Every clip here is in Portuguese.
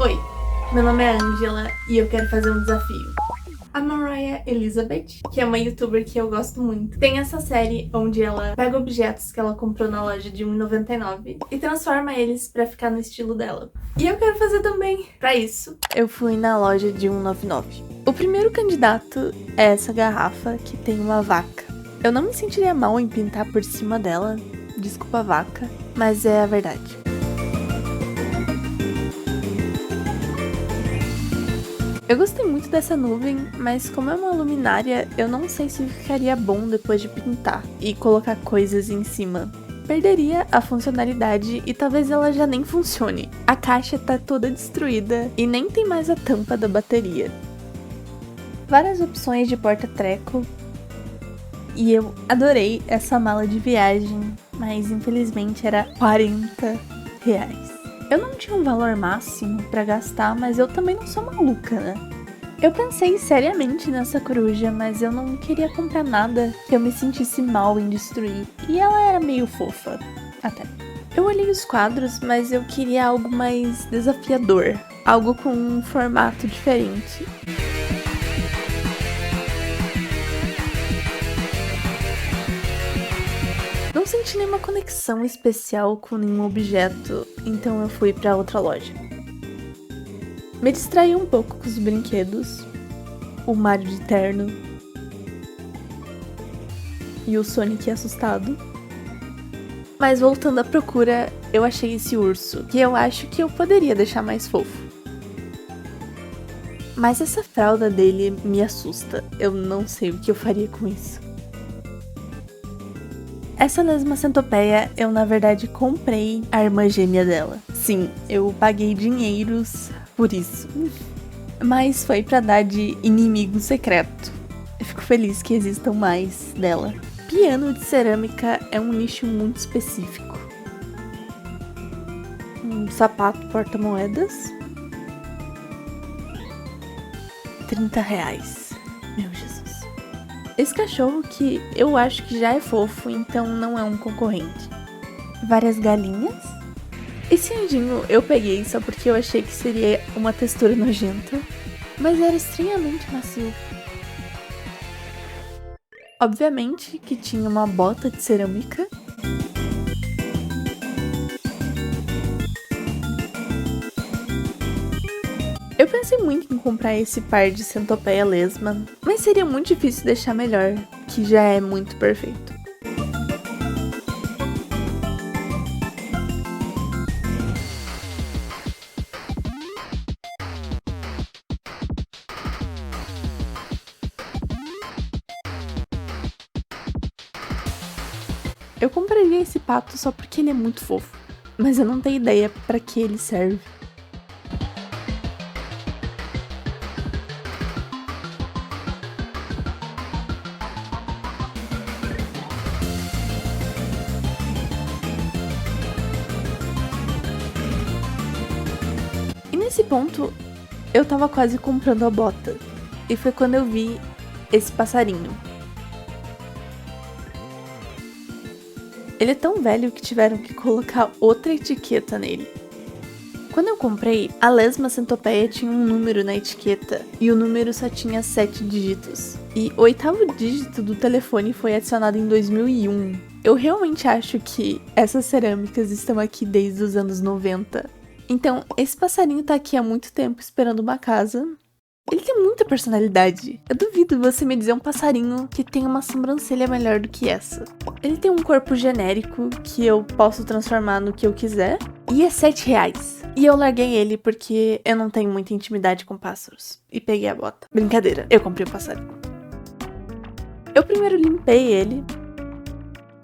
Oi, meu nome é Angela e eu quero fazer um desafio. A Mariah Elizabeth, que é uma youtuber que eu gosto muito, tem essa série onde ela pega objetos que ela comprou na loja de R$1,99 e transforma eles pra ficar no estilo dela. E eu quero fazer também. Pra isso, eu fui na loja de R$1,99. O primeiro candidato é essa garrafa que tem uma vaca. Eu não me sentiria mal em pintar por cima dela, desculpa vaca, mas é a verdade. Eu gostei muito dessa nuvem, mas como é uma luminária, eu não sei se ficaria bom depois de pintar e colocar coisas em cima. Perderia a funcionalidade e talvez ela já nem funcione. A caixa tá toda destruída e nem tem mais a tampa da bateria. Várias opções de porta-treco. E eu adorei essa mala de viagem, mas infelizmente era R$40. Eu não tinha um valor máximo pra gastar, mas eu também não sou maluca, né? Eu pensei seriamente nessa coruja, mas eu não queria comprar nada que eu me sentisse mal em destruir. E ela era meio fofa, até. Eu olhei os quadros, mas eu queria algo mais desafiador. Algo com um formato diferente. Não senti nenhuma conexão especial com nenhum objeto, então eu fui pra outra loja. Me distraí um pouco com os brinquedos, o Mario de terno e o Sonic assustado. Mas voltando à procura, eu achei esse urso, que eu acho que eu poderia deixar mais fofo. Mas essa fralda dele me assusta, eu não sei o que eu faria com isso. Essa lesma centopeia, eu na verdade comprei a irmã gêmea dela. Sim, eu paguei dinheiros por isso. Mas foi pra dar de inimigo secreto. Eu fico feliz que existam mais dela. Piano de cerâmica é um nicho muito específico. Um sapato porta-moedas. R$30. Meu Jesus. Esse cachorro que eu acho que já é fofo, então não é um concorrente. Várias galinhas. Esse anjinho eu peguei só porque eu achei que seria uma textura nojenta, mas era estranhamente macio. Obviamente que tinha uma bota de cerâmica. Eu pensei muito em comprar esse par de centopeia lesma, mas seria muito difícil deixar melhor, que já é muito perfeito. Eu compraria esse pato só porque ele é muito fofo, mas eu não tenho ideia pra que ele serve. E nesse ponto, eu tava quase comprando a bota, e foi quando eu vi esse passarinho. Ele é tão velho que tiveram que colocar outra etiqueta nele. Quando eu comprei, a lesma centopeia tinha um número na etiqueta e o número só tinha 7 dígitos. E o 8º dígito do telefone foi adicionado em 2001. Eu realmente acho que essas cerâmicas estão aqui desde os anos 90. Então, esse passarinho tá aqui há muito tempo esperando uma casa. Ele tem muita personalidade. Eu duvido você me dizer um passarinho que tem uma sobrancelha melhor do que essa. Ele tem um corpo genérico que eu posso transformar no que eu quiser. E é R$7. E eu larguei ele porque eu não tenho muita intimidade com pássaros. E peguei a bota. Brincadeira, eu comprei o passarinho. Eu primeiro limpei ele.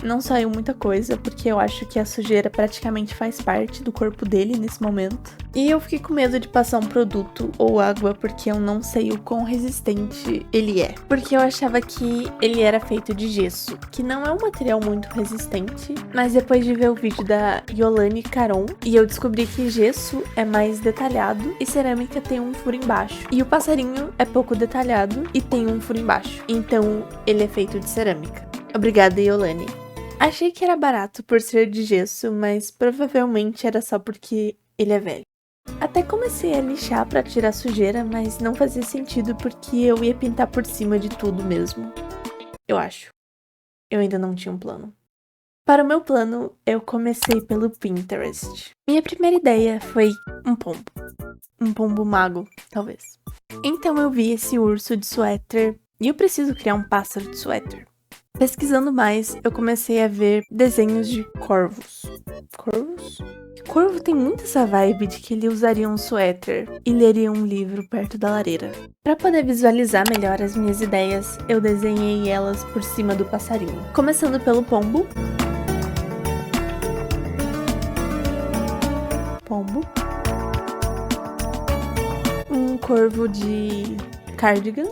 Não saiu muita coisa, porque eu acho que a sujeira praticamente faz parte do corpo dele nesse momento. E eu fiquei com medo de passar um produto ou água, porque eu não sei o quão resistente ele é. Porque eu achava que ele era feito de gesso, que não é um material muito resistente. Mas depois de ver o vídeo da Yolane Caron, e eu descobri que gesso é mais detalhado e cerâmica tem um furo embaixo. E o passarinho é pouco detalhado e tem um furo embaixo. Então ele é feito de cerâmica. Obrigada, Yolane. Achei que era barato por ser de gesso, mas provavelmente era só porque ele é velho. Até comecei a lixar pra tirar sujeira, mas não fazia sentido porque eu ia pintar por cima de tudo mesmo. Eu acho. Eu ainda não tinha um plano. Para o meu plano, eu comecei pelo Pinterest. Minha primeira ideia foi um pombo. Um pombo mago, talvez. Então eu vi esse urso de suéter e eu preciso criar um pássaro de suéter. Pesquisando mais, eu comecei a ver desenhos de corvos. Corvos? Corvo tem muito essa vibe de que ele usaria um suéter e leria um livro perto da lareira. Para poder visualizar melhor as minhas ideias, eu desenhei elas por cima do passarinho. Começando pelo pombo. Pombo. Um corvo de cardigan.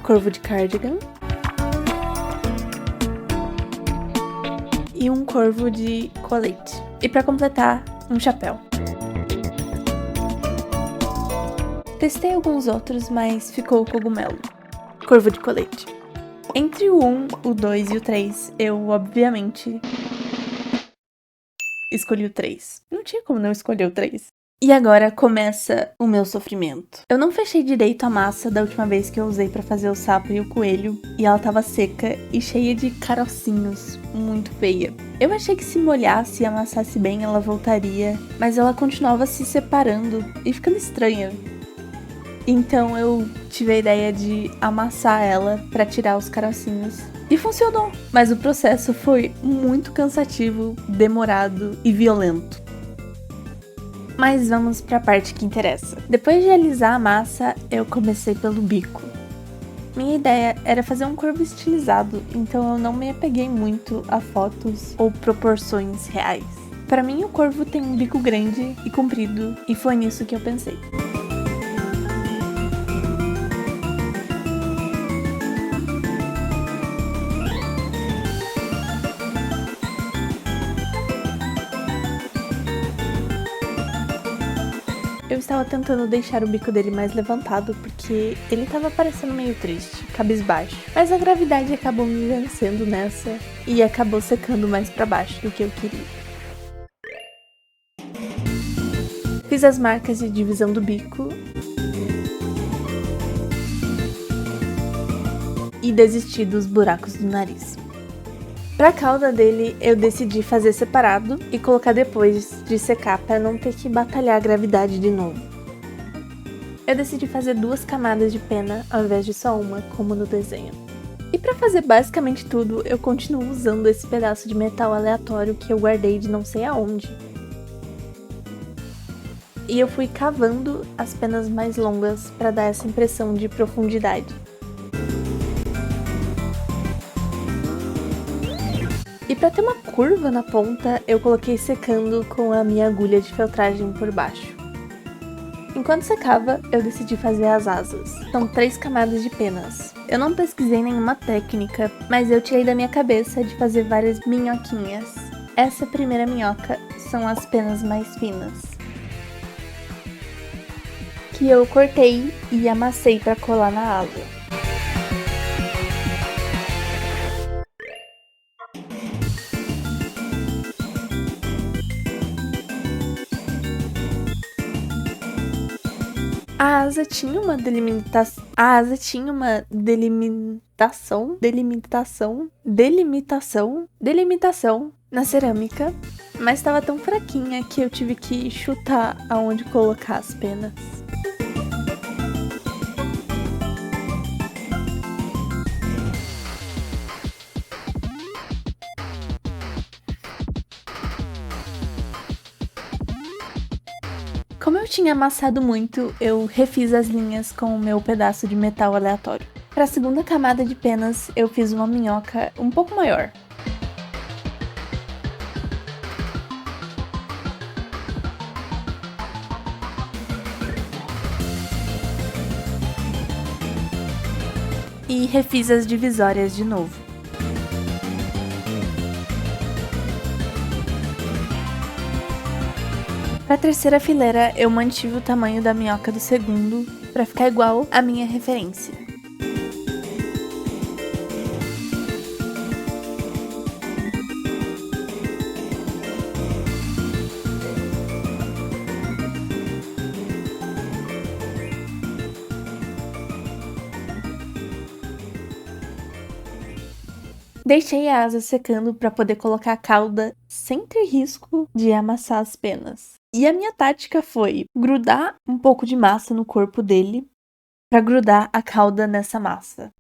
Corvo de cardigan. E um corvo de colete. E para completar, um chapéu. Testei alguns outros, mas ficou o cogumelo. Corvo de colete. Entre o 1, o 2 e o 3, eu obviamente escolhi o 3. Não tinha como não escolher o 3. E agora começa o meu sofrimento. Eu não fechei direito a massa da última vez que eu usei pra fazer o sapo e o coelho, e ela tava seca e cheia de carocinhos, muito feia. Eu achei que se molhasse e amassasse bem ela voltaria, mas ela continuava se separando e ficando estranha. Então eu tive a ideia de amassar ela pra tirar os carocinhos. E funcionou, mas o processo foi muito cansativo, demorado e violento. Mas vamos pra parte que interessa. Depois de alisar a massa, eu comecei pelo bico. Minha ideia era fazer um corvo estilizado, então eu não me apeguei muito a fotos ou proporções reais. Para mim, o corvo tem um bico grande e comprido, e foi nisso que eu pensei. Eu estava tentando deixar o bico dele mais levantado porque ele estava parecendo meio triste, cabisbaixo. Mas a gravidade acabou me vencendo nessa e acabou secando mais para baixo do que eu queria. Fiz as marcas de divisão do bico e desisti dos buracos do nariz. Pra cauda dele, eu decidi fazer separado e colocar depois de secar para não ter que batalhar a gravidade de novo. Eu decidi fazer 2 camadas de pena ao invés de só uma, como no desenho. E pra fazer basicamente tudo, eu continuo usando esse pedaço de metal aleatório que eu guardei de não sei aonde. E eu fui cavando as penas mais longas para dar essa impressão de profundidade. E para ter uma curva na ponta, eu coloquei secando com a minha agulha de feltragem por baixo. Enquanto secava, eu decidi fazer as asas. São 3 camadas de penas. Eu não pesquisei nenhuma técnica, mas eu tirei da minha cabeça de fazer várias minhoquinhas. Essa primeira minhoca são as penas mais finas, que eu cortei e amassei para colar na asa. A asa tinha uma delimitação. Delimitação na cerâmica, mas estava tão fraquinha que eu tive que chutar aonde colocar as penas. Como eu tinha amassado muito, eu refiz as linhas com o meu pedaço de metal aleatório. Para a segunda camada de penas, eu fiz uma minhoca um pouco maior. E refiz as divisórias de novo. Para a terceira fileira, eu mantive o tamanho da minhoca do segundo para ficar igual à minha referência. Deixei a asa secando para poder colocar a cauda sem ter risco de amassar as penas. E a minha tática foi grudar um pouco de massa no corpo dele para grudar a cauda nessa massa.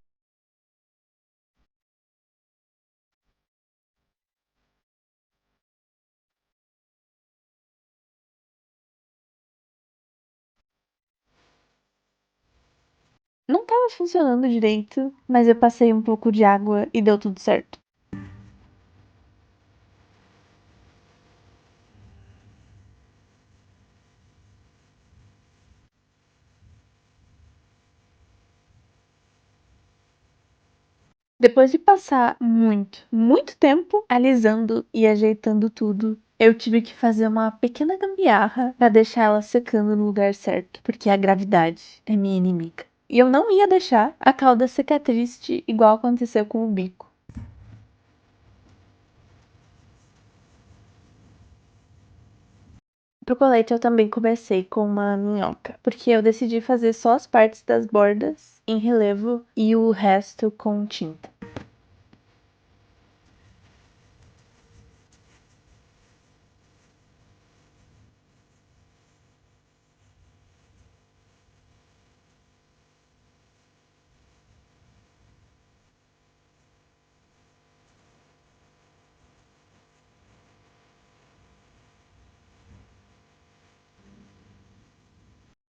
Não estava funcionando direito, mas eu passei um pouco de água e deu tudo certo. Depois de passar muito tempo alisando e ajeitando tudo, eu tive que fazer uma pequena gambiarra para deixar ela secando no lugar certo, porque a gravidade é minha inimiga. E eu não ia deixar a cauda secar triste igual aconteceu com o bico. Pro colete eu também comecei com uma minhoca, porque eu decidi fazer só as partes das bordas em relevo e o resto com tinta.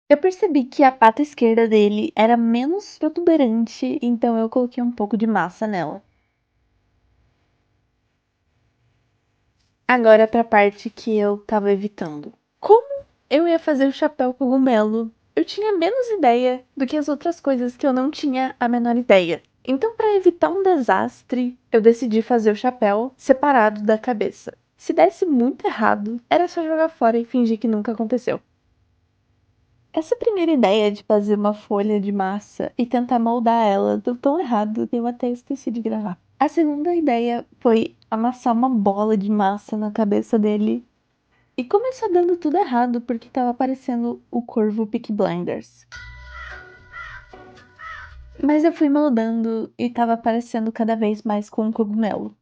Eu percebi que a pata esquerda dele era menos protuberante, então eu coloquei um pouco de massa nela. Agora pra parte que eu tava evitando. Como eu ia fazer o chapéu cogumelo? Eu tinha menos ideia do que as outras coisas que eu não tinha a menor ideia. Então, para evitar um desastre, eu decidi fazer o chapéu separado da cabeça. Se desse muito errado, era só jogar fora e fingir que nunca aconteceu. Essa primeira ideia de fazer uma folha de massa e tentar moldar ela deu tão errado que eu até esqueci de gravar. A segunda ideia foi amassar uma bola de massa na cabeça dele. E começou dando tudo errado, porque tava parecendo o corvo Peaky Blinders. Mas eu fui moldando e tava parecendo cada vez mais com um cogumelo.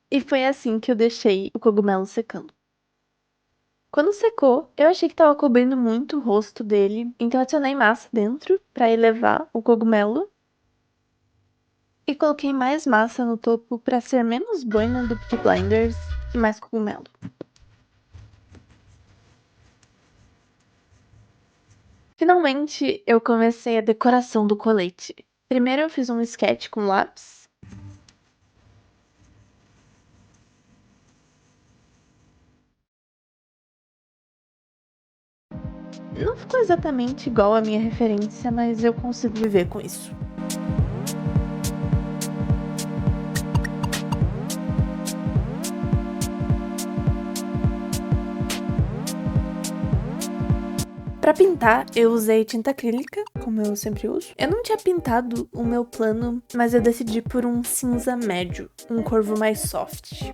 E foi assim que eu deixei o cogumelo secando. Quando secou, eu achei que tava cobrindo muito o rosto dele, então adicionei massa dentro pra elevar o cogumelo. E coloquei mais massa no topo pra ser menos boina do Peaky Blinders e mais cogumelo. Finalmente, eu comecei a decoração do colete. Primeiro eu fiz um sketch com lápis. Não ficou exatamente igual à minha referência, mas eu consigo viver com isso. Pra pintar, eu usei tinta acrílica, como eu sempre uso. Eu não tinha pintado o meu plano, mas eu decidi por um cinza médio, um corvo mais soft.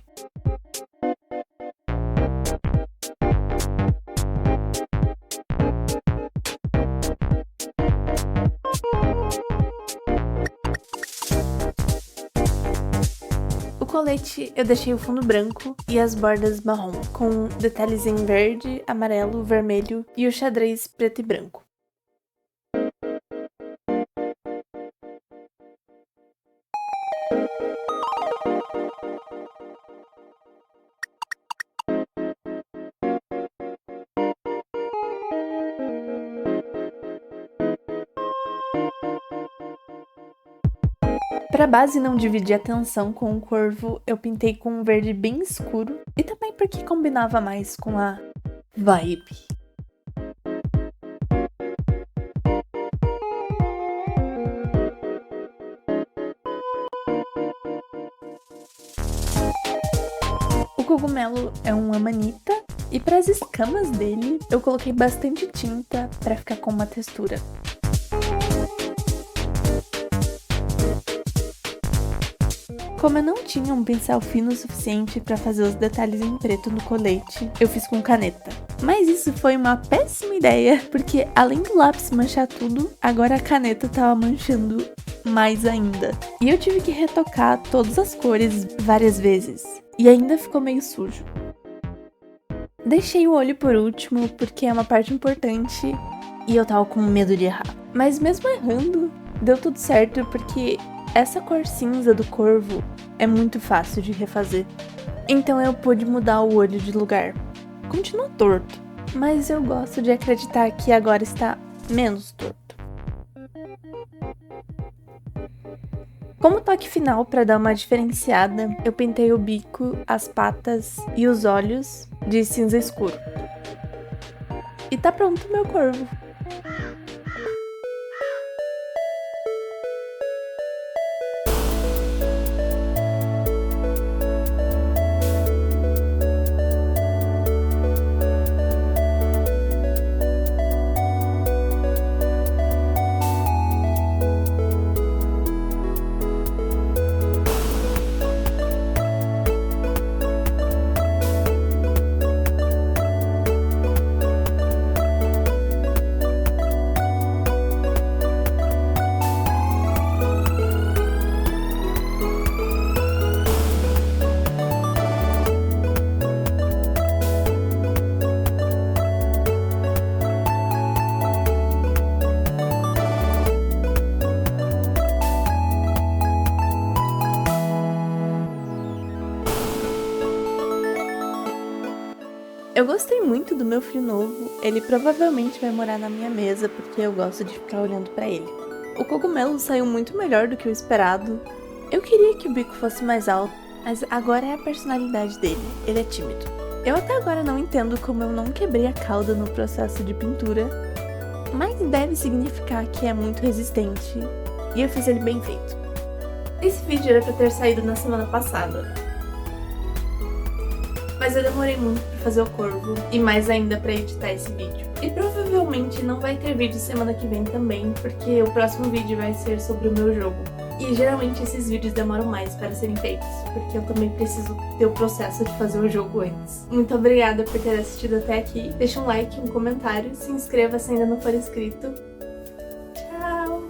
O colete eu deixei o fundo branco e as bordas marrom, com detalhes em verde, amarelo, vermelho e o xadrez preto e branco. Para a base não dividir a atenção com o corvo, eu pintei com um verde bem escuro e também porque combinava mais com a vibe. O cogumelo é um amanita e para as escamas dele eu coloquei bastante tinta para ficar com uma textura. Como eu não tinha um pincel fino o suficiente para fazer os detalhes em preto no colete, eu fiz com caneta. Mas isso foi uma péssima ideia, porque além do lápis manchar tudo, agora a caneta tava manchando mais ainda. E eu tive que retocar todas as cores várias vezes. E ainda ficou meio sujo. Deixei o olho por último, porque é uma parte importante e eu tava com medo de errar. Mas mesmo errando, deu tudo certo, porque essa cor cinza do corvo é muito fácil de refazer. Então eu pude mudar o olho de lugar. Continua torto, mas eu gosto de acreditar que agora está menos torto. Como toque final, para dar uma diferenciada, eu pintei o bico, as patas e os olhos de cinza escuro. E tá pronto o meu corvo. Eu gostei muito do meu filho novo, ele provavelmente vai morar na minha mesa porque eu gosto de ficar olhando pra ele. O cogumelo saiu muito melhor do que o esperado. Eu queria que o bico fosse mais alto, mas agora é a personalidade dele, ele é tímido. Eu até agora não entendo como eu não quebrei a cauda no processo de pintura, mas deve significar que é muito resistente e eu fiz ele bem feito. Esse vídeo era pra ter saído na semana passada, mas eu demorei muito pra fazer o corvo e mais ainda pra editar esse vídeo. E provavelmente não vai ter vídeo semana que vem também, porque o próximo vídeo vai ser sobre o meu jogo. E geralmente esses vídeos demoram mais para serem feitos, porque eu também preciso ter o processo de fazer o jogo antes. Muito obrigada por ter assistido até aqui. Deixa um like, um comentário, se inscreva se ainda não for inscrito. Tchau!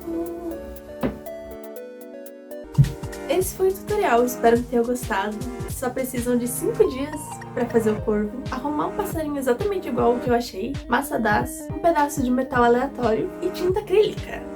Esse foi o tutorial, espero que tenham gostado. Só precisam de 5 dias para fazer o corvo, arrumar um passarinho exatamente igual ao que eu achei, massa DAS, um pedaço de metal aleatório e tinta acrílica.